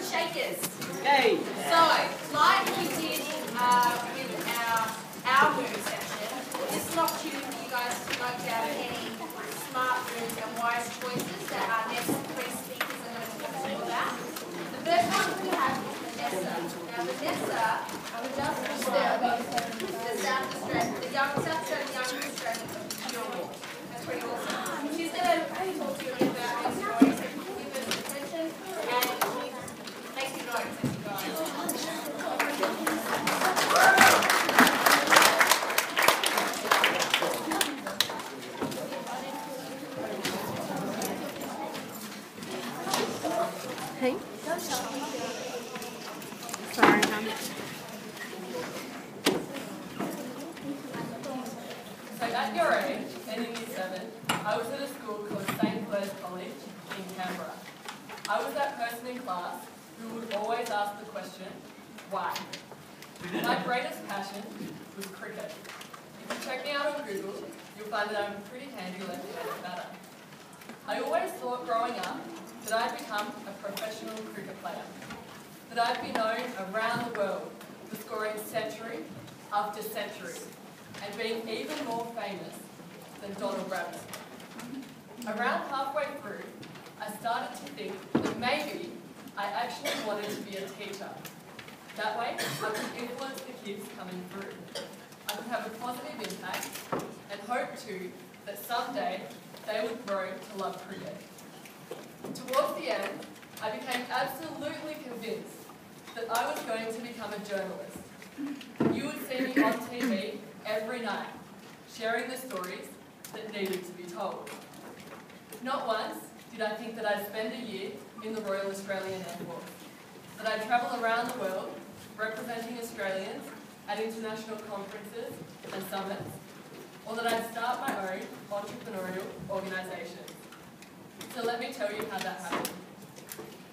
shakers. Yay! So, like we did with our mood section, this is an opportunity for you guys to note down any smart moves and wise choices that our next three speakers are going to talk to you about. The first one we have is Vanessa. Now Vanessa, just the South Australian, the youngest Australian Australian. That's pretty awesome. She's going to talk to you about her story, so give us attention and make your notes as you go. Hey. Sorry, honey. So at your age, and in year 7, I was at a school called St. Clair's College in Canberra. I was that person in class who would always ask the question, why? My greatest passion was cricket. If you check me out on Google, you'll find that I'm a pretty handy left-handed batter. I always thought growing up that I'd become a professional cricket player, that I'd be known around the world for scoring century after century and being even more famous than Donald Bradman. Around halfway through, I started to think that maybe I actually wanted to be a teacher. That way, I could influence the kids coming through. I could have a positive impact and hope too that someday they would grow to love cricket. Towards the end, I became absolutely convinced that I was going to become a journalist. You would see me on TV every night, sharing the stories that needed to be told. Not once did I think that I'd spend a year in the Royal Australian Air Force, that I'd travel around the world representing Australians at international conferences and summits, or that I'd start my own entrepreneurial organisation. So let me tell you how that happened.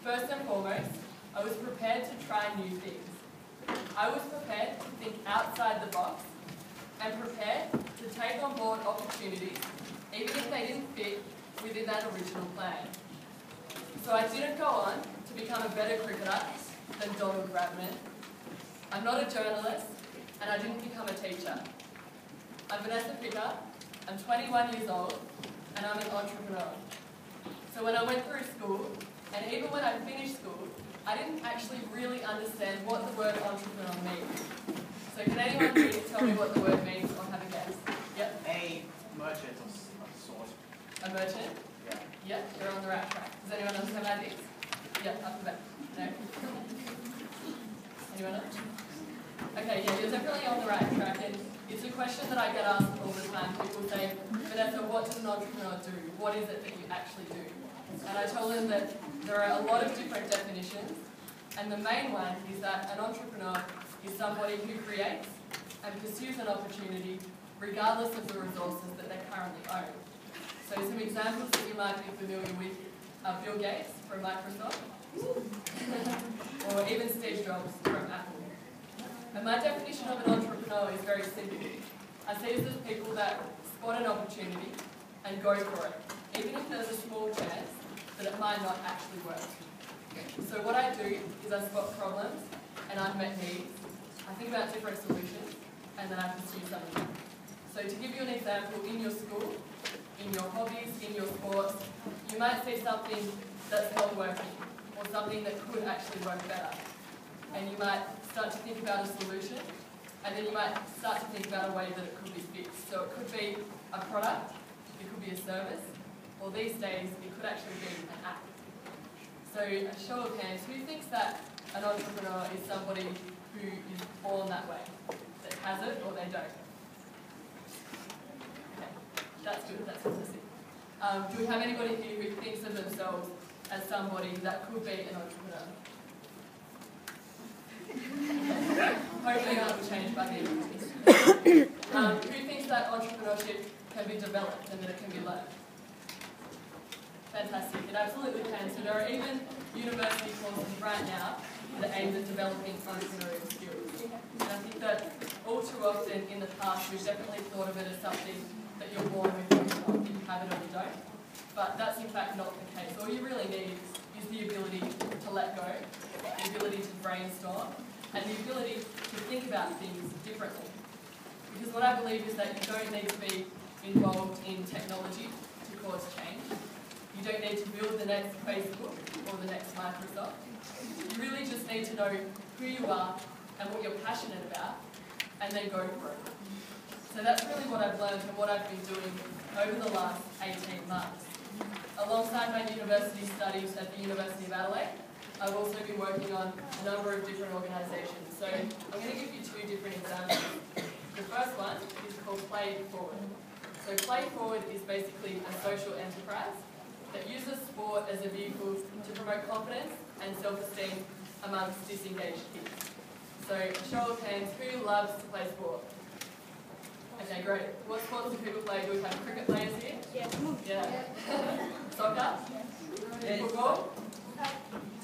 First and foremost, I was prepared to try new things. I was prepared to think outside the box and prepared to take on board opportunities even if they didn't fit within that original plan. So I didn't go on to become a better cricketer than Donald Bradman. I'm not a journalist and I didn't become a teacher. I'm Vanessa Picker, I'm 21 years old and I'm an entrepreneur. So when I went through school, and even when I finished school, I didn't actually really understand what the word entrepreneur means. So can anyone please tell me what the word means or have a guess? Yep. A merchant of sort. A merchant? Yeah. Yep, you're on the right track. Does anyone else have ideas? Yep, up the back. No? Anyone else? Okay, yeah, you're definitely on the right track, and it's a question that I get asked all the time. People say, Vanessa, what does an entrepreneur do? What is it that you actually do? And I tell them that there are a lot of different definitions, and the main one is that an entrepreneur is somebody who creates and pursues an opportunity regardless of the resources that they currently own. So some examples that you might be familiar with are Bill Gates from Microsoft, or even Steve Jobs from Apple. And my definition of an entrepreneur is very simple. I see us as people that spot an opportunity and go for it, even if there's a small chance that it might not actually work. So what I do is I spot problems and unmet needs. I think about different solutions and then I pursue some of them. So to give you an example, in your school, in your hobbies, in your sports, you might see something that's not working or something that could actually work better. And you might start to think about a solution and then you might start to think about a way that it could be fixed. So it could be a product, it could be a service, or these days it could actually be an app. So a show of hands, who thinks that an entrepreneur is somebody who is born that way, that has it or they don't? Okay, that's good, that's fantastic. Do we have anybody here who thinks of themselves as somebody that could be an entrepreneur? Hopefully that will change by the end of this. Who thinks that entrepreneurship can be developed and that it can be learned? Fantastic, it absolutely can. So there are even university courses right now that aim at developing entrepreneurial skills. And I think that all too often in the past we've definitely thought of it as something that you're born with, or you have it or you don't. But that's in fact not the case. All you really need is the ability to let go, the ability to brainstorm, and the ability to think about things differently. Because what I believe is that you don't need to be involved in technology to cause change. You don't need to build the next Facebook or the next Microsoft. You really just need to know who you are and what you're passionate about, and then go for it. So that's really what I've learned and what I've been doing over the last 18 months. Alongside my university studies at the University of Adelaide, I've also been working on a number of different organisations. So I'm going to give you two different examples. The first one is called Play Forward. So Play Forward is basically a social enterprise that uses sport as a vehicle to promote confidence and self-esteem amongst disengaged kids. So a show of hands, who loves to play sport? Okay, great. What sports do people play? Do we have cricket players here? Yeah. Soccer? Football?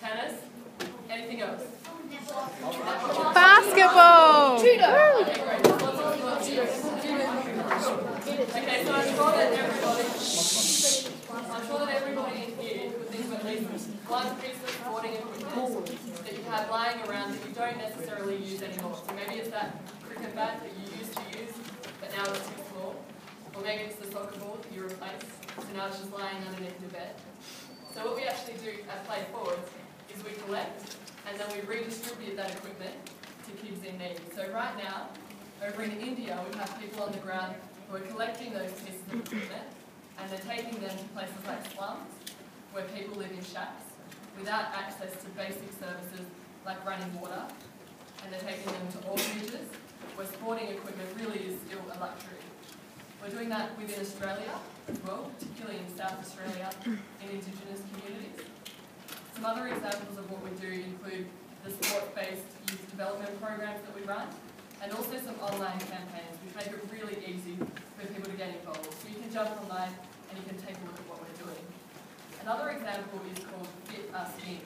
Tennis? Anything else? Basketball! Okay, great. Okay, so I'm sure that everybody in here would think of at least one piece of sporting equipment that you have lying around that you don't necessarily use anymore. So maybe it's that cricket bat that you used to use, but now it's too small. Or maybe it's the soccer ball that you replaced, so now it's just lying underneath your bed. So what we actually do at Play Forward is we collect and then we redistribute that equipment to kids in need. So right now, over in India, we have people on the ground who are collecting those pieces of equipment and they're taking them to places like slums, where people live in shacks without access to basic services like running water, and they're taking them to orphanages, where sporting equipment really is still a luxury. We're doing that within Australia as well, particularly in South Australia, in Indigenous communities. Some other examples of what we do include the sport-based youth development programs that we run, and also some online campaigns which make it really easy for people to get involved. So you can jump online and you can take a look at what we're doing. Another example is called Fit Us In.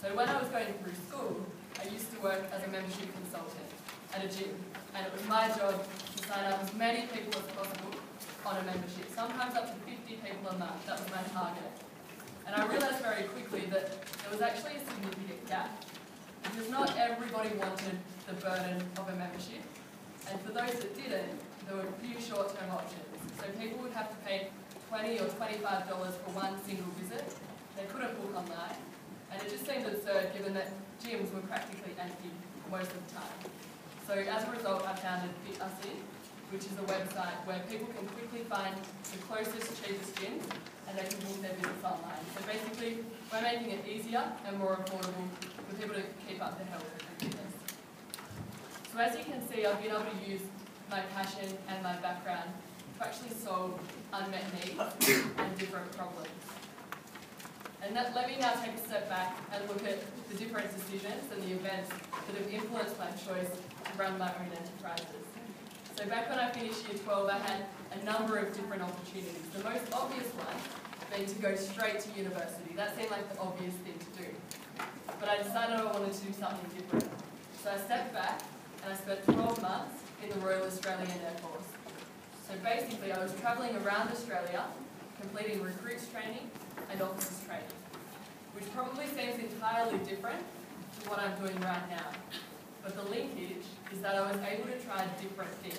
So when I was going through school, I used to work as a membership consultant at a gym, and it was my job to sign up as many people as possible on a membership, sometimes up to 50 people a month. That was my target. And I realised very quickly that there was actually a significant gap, because not everybody wanted the burden of a membership, and for those that didn't, there were a few short-term options. So people would have to pay $20 or $25 for one single visit. They couldn't book online, and it just seemed absurd given that gyms were practically empty most of the time. So as a result, I founded Fit Us In, which is a website where people can quickly find the closest, cheapest gyms, and they can book their visits online. So basically, we're making it easier and more affordable for people to keep up their health and fitness. So as you can see, I've been able to use my passion and my background to actually solve unmet needs and different problems. And let me now take a step back and look at the different decisions and the events that have influenced my choice to run my own enterprises. So back when I finished Year 12, I had a number of different opportunities. The most obvious one being to go straight to university. That seemed like the obvious thing to do. But I decided I wanted to do something different. So I stepped back and I spent 12 months in the Royal Australian Air Force. So basically I was travelling around Australia, completing recruits training and officers training, which probably seems entirely different to what I'm doing right now. But the linkage is that I was able to try different things.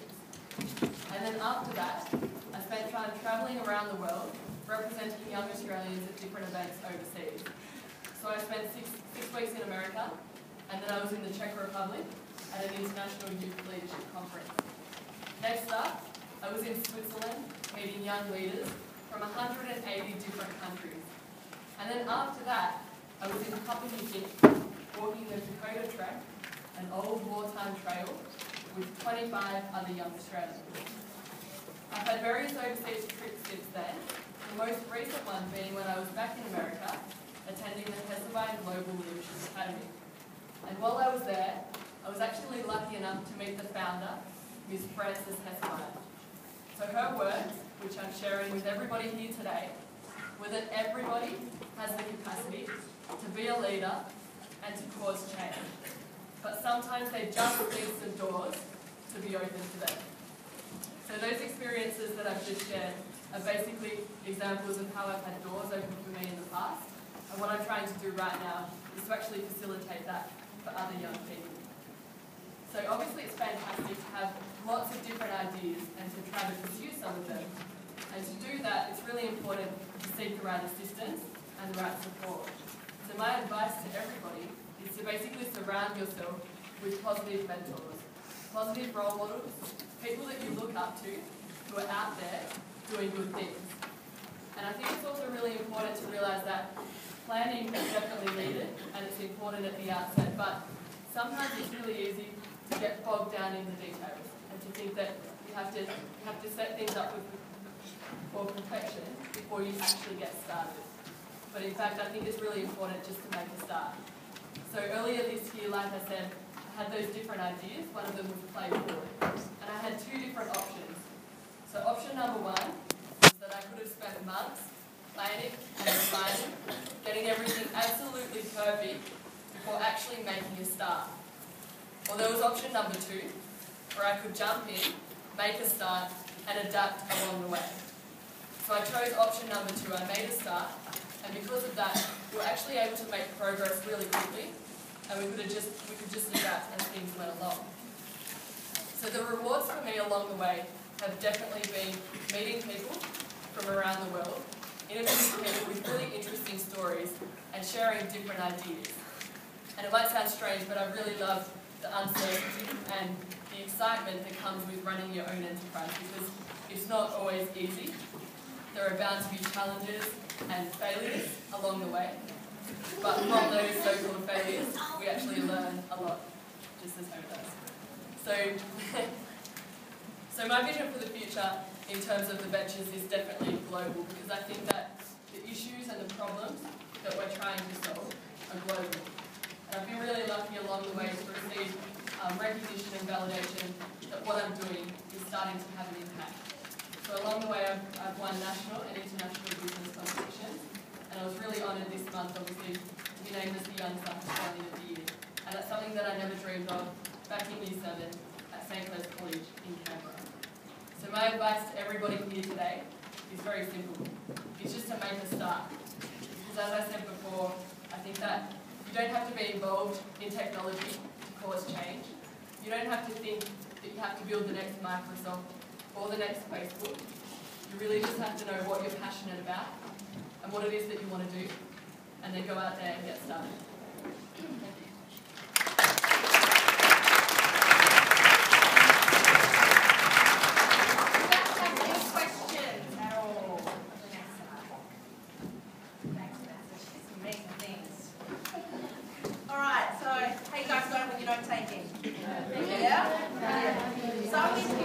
And then after that, I spent time travelling around the world, representing young Australians at different events overseas. So I spent six weeks in America, and then I was in the Czech Republic at an international youth leadership conference. Next up, I was in Switzerland, meeting young leaders from 180 different countries. And then after that, I was in Papua New Guinea, walking the Dakota Trek, an old wartime trail, with 25 other young Australians. I've had various overseas trips since then, the most recent one being when I was back in America, attending the Heselbein Global Leadership Academy. And while I was there, I was actually lucky enough to meet the founder, Ms. Frances Hesselbein. So her words, which I'm sharing with everybody here today, were that everybody has the capacity to be a leader and to cause change. But sometimes they just need some doors to be open to them. So those experiences that I've just shared are basically examples of how I've had doors open for me in the past. And what I'm trying to do right now is to actually facilitate that for other young people. So obviously it's fantastic to have lots of different ideas and to try to pursue some of them. And to do that, it's really important to seek the right assistance and the right support. So my advice to everybody is to basically surround yourself with positive mentors, positive role models, people that you look up to who are out there doing good things. And I think it's also really important to realise that planning is definitely needed and it's important at the outset, but sometimes it's really easy to get bogged down in the details and to think that you have to set things up for perfection before you actually get started. But in fact, I think it's really important just to make a start. So earlier this year, like I said, I had those different ideas. One of them was play forward. And I had two different options. So option number one was that I could have spent months planning and refining, getting everything absolutely perfect before actually making a start. Or there was option number two, where I could jump in, make a start, and adapt along the way. So I chose option number two. I made a start, and because of that, we were actually able to make progress really quickly, and we could just adapt as things went along. So the rewards for me along the way have definitely been meeting people from around the world, interviewing people with really interesting stories, and sharing different ideas. And it might sound strange, but I really love the uncertainty and the excitement that comes with running your own enterprise, because it's not always easy. There are bound to be challenges and failures along the way, but from those so-called failures, we actually learn a lot, just as Hope does. So my vision for the future in terms of the ventures is definitely global, because I think that the issues and the problems that we're trying to solve are global. And I've been really lucky along the way to receive recognition and validation that what I'm doing is starting to have an impact. So along the way, I've won national and international business competitions, and I was really honoured this month, obviously, to be named as the Young South Australian of the Year. And that's something that I never dreamed of back in Year 7 at St. Clair's College in Canberra. So my advice to everybody here today is very simple. It's just to make a start. Because as I said before, I think that you don't have to be involved in technology to cause change. You don't have to think that you have to build the next Microsoft or the next Facebook. You really just have to know what you're passionate about and what it is that you want to do, and then go out there and get started. Thank you. Alright, so how you guys going with your note taking? Yeah? So I'm going to